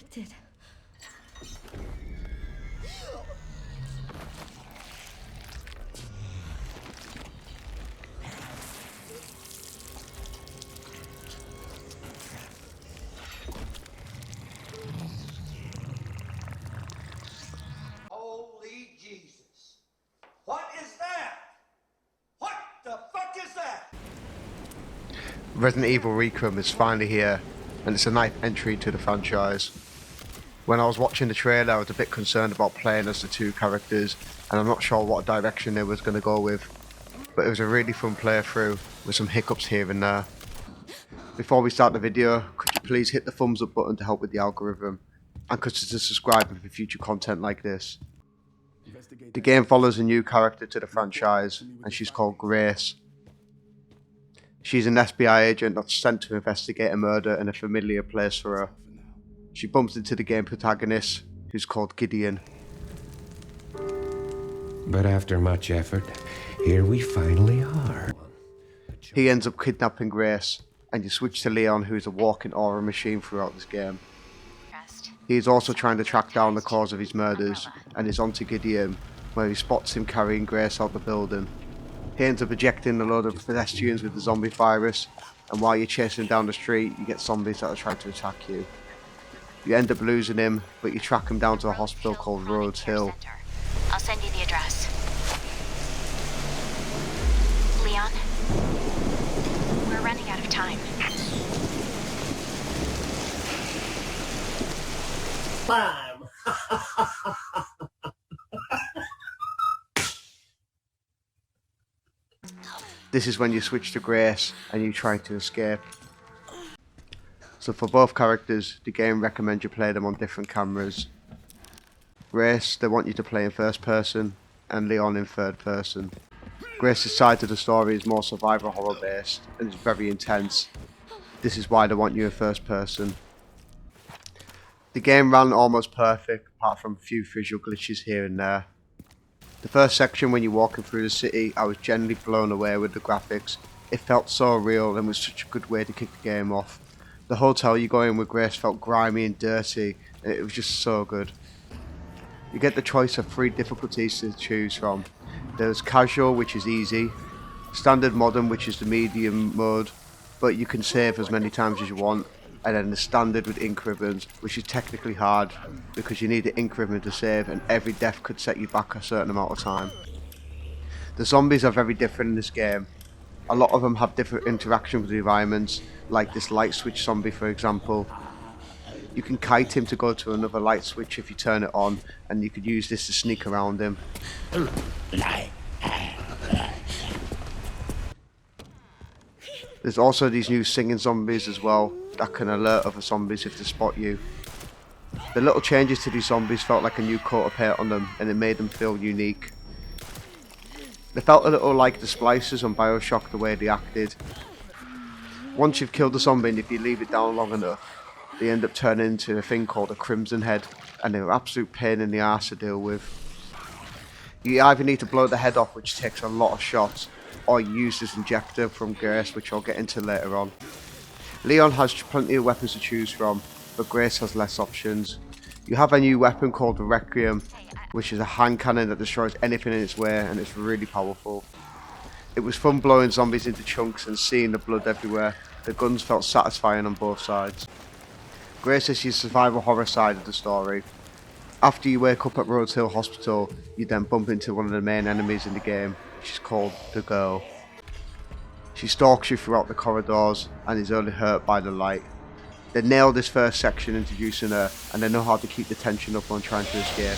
infected. Holy Jesus. What is that? What the fuck is that? Resident Evil Requiem is finally here, and it's a nice entry to the franchise. When I was watching the trailer, I was a bit concerned about playing as the two characters, and I'm not sure what direction they was going to go with, but it was a really fun playthrough with some hiccups here and there. Before we start the video, could you please hit the thumbs up button to help with the algorithm, and consider subscribing for future content like this. The game follows a new character to the franchise, and she's called Grace. She's an FBI agent that's sent to investigate a murder in a familiar place for her. She bumps into the game protagonist, who's called Gideon. But after much effort, here we finally are. He ends up kidnapping Grace, and you switch to Leon, who is a walking aura machine throughout this game. He is also trying to track down the cause of his murders, and is onto Gideon, where he spots him carrying Grace out the building. He ends up ejecting a load of pedestrians with the zombie virus, and while you're chasing him down the street, you get zombies that are trying to attack you. You end up losing him, but you track him down to a hospital called Rhodes Hill. I'll send you the address. Leon, we're running out of time. This is when you switch to Grace and you try to escape. So for both characters, the game recommends you play them on different cameras. Grace, they want you to play in first person, and Leon in third person. Grace's side of the story is more survival horror based and is very intense. This is why they want you in first person. The game ran almost perfect, apart from a few visual glitches here and there. The first section, when you're walking through the city, I was generally blown away with the graphics. It felt so real and was such a good way to kick the game off. The hotel you go in with Grace felt grimy and dirty, and it was just so good. You get the choice of 3 difficulties to choose from. There's casual, which is easy, standard modern, which is the medium mode, but you can save as many times as you want, and then the standard with ink ribbons, which is technically hard because you need an ink ribbon to save, and every death could set you back a certain amount of time. The zombies are very different in this game. A lot of them have different interaction with the environments, like this light switch zombie for example. You can kite him to go to another light switch if you turn it on, and you could use this to sneak around him. There's also these new singing zombies as well, that can alert other zombies if they spot you. The little changes to these zombies felt like a new coat of paint on them, and it made them feel unique. They felt a little like the splicers on Bioshock, the way they acted. Once you've killed a zombie, and if you leave it down long enough, they end up turning into a thing called a Crimson Head, and they're an absolute pain in the arse to deal with. You either need to blow the head off, which takes a lot of shots, or use this injector from Grace, which I'll get into later on. Leon has plenty of weapons to choose from, but Grace has less options. You have a new weapon called the Requiem, which is a hand cannon that destroys anything in its way, and it's really powerful. It was fun blowing zombies into chunks and seeing the blood everywhere. The guns felt satisfying on both sides. Grace is your survival horror side of the story. After you wake up at Rhodes Hill Hospital, you then bump into one of the main enemies in the game, which is called the Girl. She stalks you throughout the corridors and is only hurt by the light. They nailed this first section introducing her, and they know how to keep the tension up on trying to escape.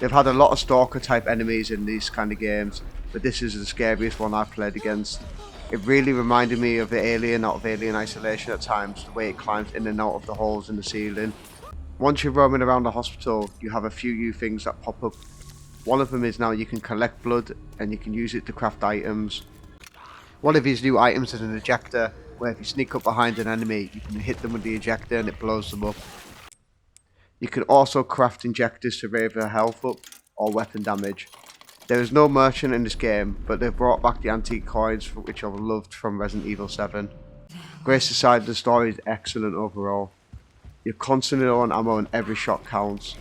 They've had a lot of stalker type enemies in these kind of games, but this is the scariest one I've played against. It really reminded me of the Alien out of Alien Isolation at times, the way it climbs in and out of the holes in the ceiling. Once you're roaming around the hospital, you have a few new things that pop up. One of them is now you can collect blood and you can use it to craft items. One of these new items is an ejector, where if you sneak up behind an enemy, you can hit them with the ejector and it blows them up. You can also craft injectors to raise their health up or weapon damage. There is no merchant in this game, but they've brought back the antique coins, which I loved from Resident Evil 7. Grace's side of the story is excellent overall. You're constantly low on ammo and every shot counts.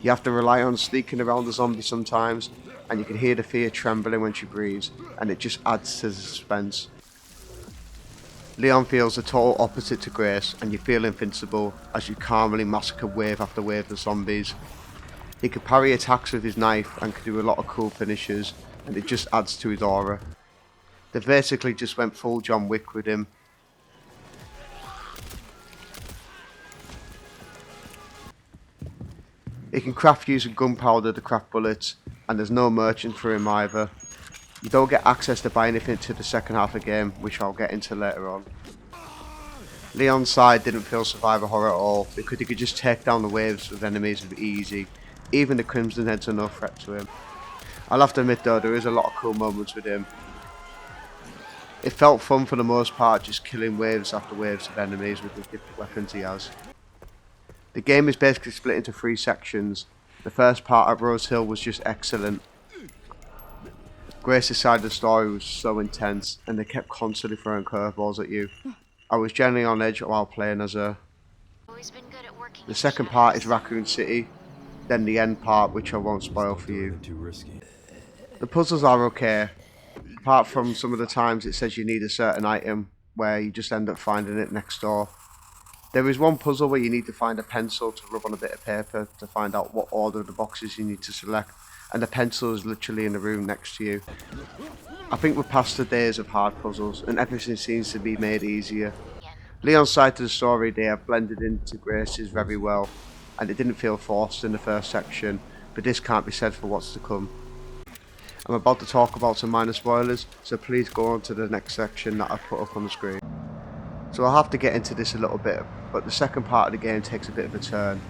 You have to rely on sneaking around the zombie sometimes, and you can hear the fear trembling when she breathes, and it just adds to the suspense. Leon feels the total opposite to Grace, and you feel invincible as you calmly massacre wave after wave of zombies. He can parry attacks with his knife and can do a lot of cool finishes, and it just adds to his aura. They basically just went full John Wick with him. He can craft using gunpowder to craft bullets, and there's no merchant for him either. You don't get access to buy anything to the second half of the game, which I'll get into later on. Leon's side didn't feel survivor horror at all, because he could just take down the waves of enemies with easy. Even the Crimson Heads are no threat to him. I'll have to admit though, there is a lot of cool moments with him. It felt fun for the most part, just killing waves after waves of enemies with the different weapons he has. The game is basically split into 3 sections. The first part at Rose Hill was just excellent. Grace's side of the story was so intense, and they kept constantly throwing curveballs at you. I was generally on edge while playing as her. The second part is Raccoon City, then the end part, which I won't spoil for you. The puzzles are okay, apart from some of the times it says you need a certain item where you just end up finding it next door. There is one puzzle where you need to find a pencil to rub on a bit of paper to find out what order of the boxes you need to select, and the pencil is literally in the room next to you. I think we're past the days of hard puzzles, and everything seems to be made easier. Leon's side to the story, they have blended into Grace's very well, and it didn't feel forced in the first section, but this can't be said for what's to come. I'm about to talk about some minor spoilers, so please go on to the next section that I've put up on the screen. So I'll have to get into this a little bit, but the second part of the game takes a bit of a turn.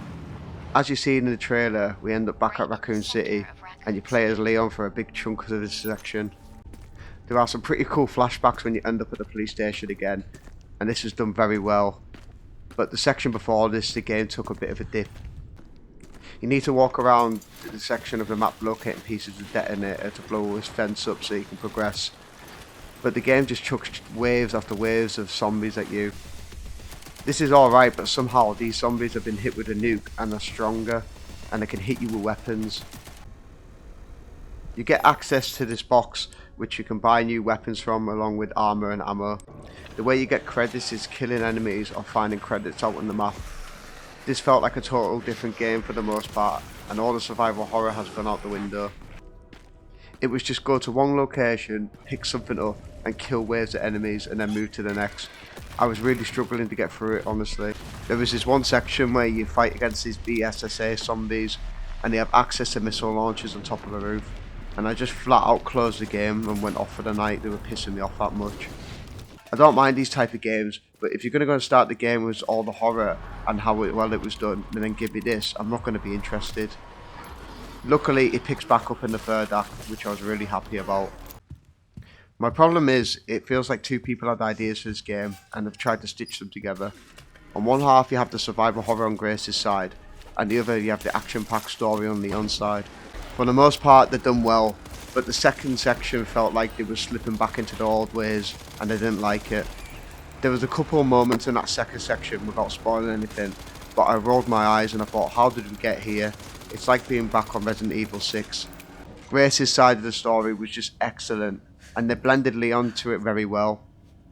As you see in the trailer, we end up back at Raccoon City, and you play as Leon for a big chunk of this section. There are some pretty cool flashbacks when you end up at the police station again, and this is done very well. But the section before this, the game took a bit of a dip. You need to walk around the section of the map locating pieces of detonator to blow this fence up so you can progress. But the game just chucks waves after waves of zombies at you. This is alright, but somehow these zombies have been hit with a nuke and are stronger, and they can hit you with weapons. You get access to this box, which you can buy new weapons from along with armor and ammo. The way you get credits is killing enemies or finding credits out on the map. This felt like a total different game for the most part, and all the survival horror has gone out the window. It was just go to one location, pick something up, and kill waves of enemies and then move to the next. I was really struggling to get through it, honestly. There was this one section where you fight against these BSSA zombies, and they have access to missile launchers on top of the roof. And I just flat out closed the game and went off for the night. They were pissing me off that much. I don't mind these type of games, but if you're going to go and start the game with all the horror and how well it was done, and then give me this, I'm not going to be interested. Luckily, it picks back up in the third act, which I was really happy about. My problem is, it feels like 2 people had ideas for this game, and have tried to stitch them together. On one half, you have the survival horror on Grace's side, and the other, you have the action-packed story on Leon's side. For the most part, they're done well, but the second section felt like they were slipping back into the old ways, and I didn't like it. There was a couple of moments in that second section, without spoiling anything, but I rolled my eyes and I thought, how did we get here? It's like being back on Resident Evil 6. Grace's side of the story was just excellent, and they blended Leon to it very well.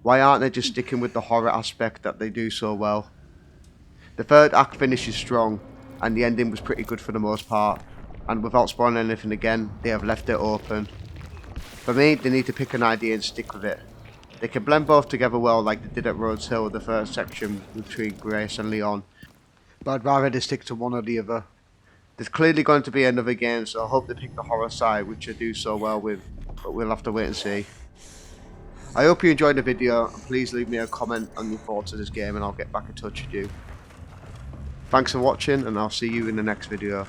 Why aren't they just sticking with the horror aspect that they do so well? The third act finishes strong, and the ending was pretty good for the most part. And without spoiling anything again, they have left it open. For me, they need to pick an idea and stick with it. They can blend both together well like they did at Rhodes Hill, the first section between Grace and Leon. But I'd rather they stick to one or the other. There's clearly going to be another game, so I hope they pick the horror side, which I do so well with, but we'll have to wait and see. I hope you enjoyed the video, and please leave me a comment on your thoughts of this game and I'll get back in touch with you. Thanks for watching, and I'll see you in the next video.